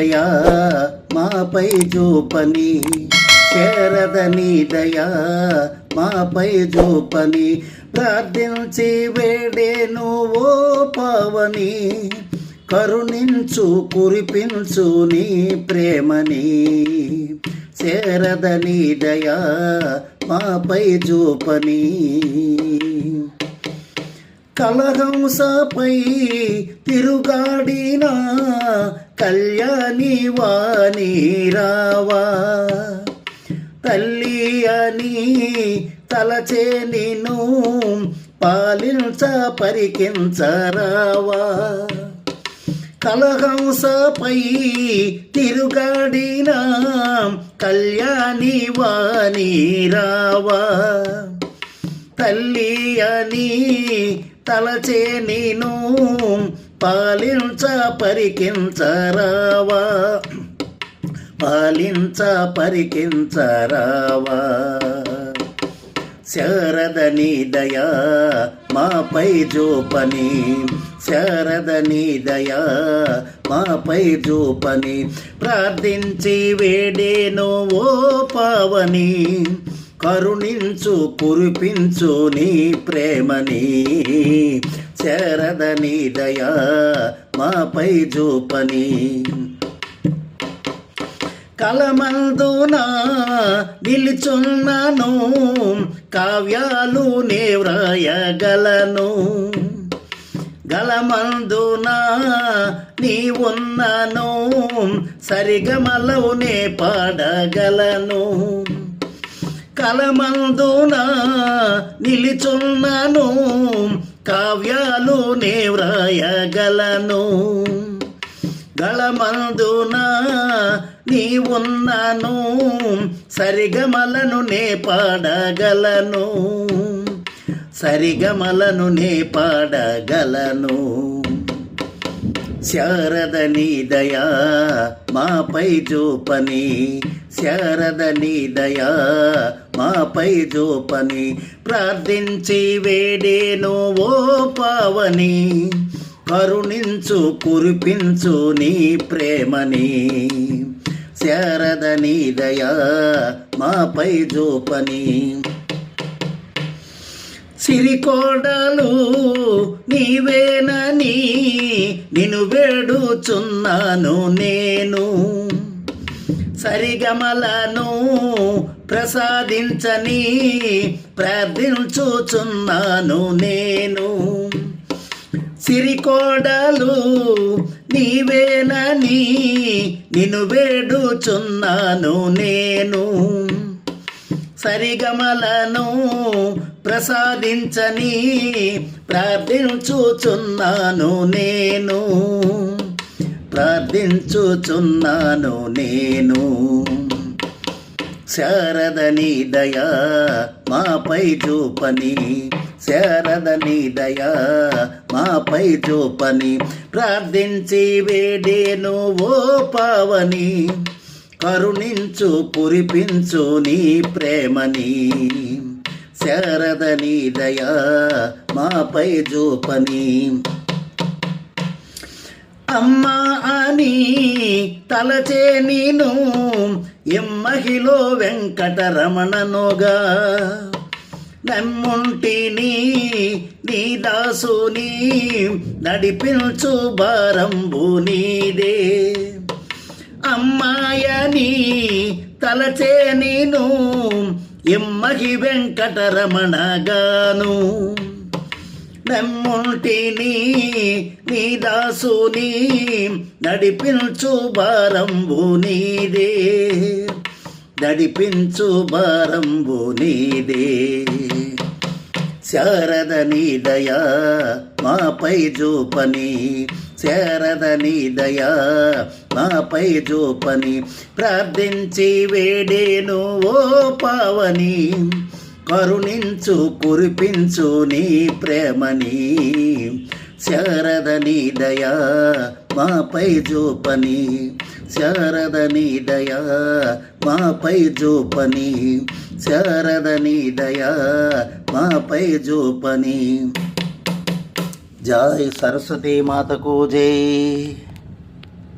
దయా మాపై చూపని, శారదని దయా మాపై చూపని, ప్రార్థించి వేడేను ఓ పావని, కరుణించు కురిపించు నీ ప్రేమని, శారదని దయా మాపై చూపని. కలహంసపై తిరుగాడిన కళ్యాణి వాణి రావా, తల్లి అని తలచే నిన్ను పాలించ పరికించరావా. కలహంసపై తిరుగాడిన కళ్యాణి వాణి రావా, తల్లి అని తలచే నేను పాలించ పరికించరావా, పాలించ పరికించరావా. శారదని దయా మాపై చూపని, శారదని దయా మాపై చూపని, ప్రార్థించి వేడేను ఓ పావని, కరుణించు కురిపించు నీ ప్రేమని, శారదని దయా మాపై చూపని. కలమందున నిలుచున్నాను, కావ్యాలు నే వ్రాయగలను, గలమందున నీ ఉన్నాను, సరిగమలవు నే పాడగలను. కలమందున నిలుచున్నాను, కావ్యాలు నే వ్రాయగలను, గళమందున నీ ఉన్నాను, సరిగమలను నే పాడగలను, సరిగమలను నే పాడగలను. శారదని దయా మాపై చూపని, శారదని దయా మాపై చూపని, ప్రార్థించి వేడేను ఓ పావని, కరుణించు కురిపించు నీ ప్రేమని, శారదని దయా మాపై చూపని. సిరికోడలు నీవేనని నిన్ను వేడుచున్నాను నేను, సరిగమలను ప్రసాదించని ప్రార్థించుచున్నాను నేను. సిరికోడలు నీవేనని నిన్ను వేడుచున్నాను నేను, సరిగమలను ప్రసాదించని ప్రార్థించుచున్నాను నేను, ప్రార్థించుచున్నాను నేను. శారదని దయా మాపై చూపని, శారదని దయా మాపై చూపని, ప్రార్థించి వేడేను ఓ పావని, కరుణించు కురిపించు నీ ప్రేమని, శారదని దయా మాపై చూపని. అమ్మా అని తలచే నేను ఎమ్మహిలో వెంకటరమణనుగా, నమ్ముంటిని నీ దాసుని నడిపించు భారంబు నీదే. అమ్మాయని తలచే నేను ఎమ్మహి వెంకటరమణగాను, నమ్ముంటిని నీ దాసుని నడిపించు భారంబు నీదే, నడిపించు భారంబు నీదే. శారదని దయా మాపై చూపని, శారదని దయా మాపై చూపని, ప్రార్థించి వేడేను ఓ పావని, కరుణించు కురిపించు నీ ప్రేమని, శారదని దయా మాపై చూపని, శారదని దయా మాపై చూపని, శారదని దయా మాపై చూపని. జై సరస్వతీ మాతకు జై.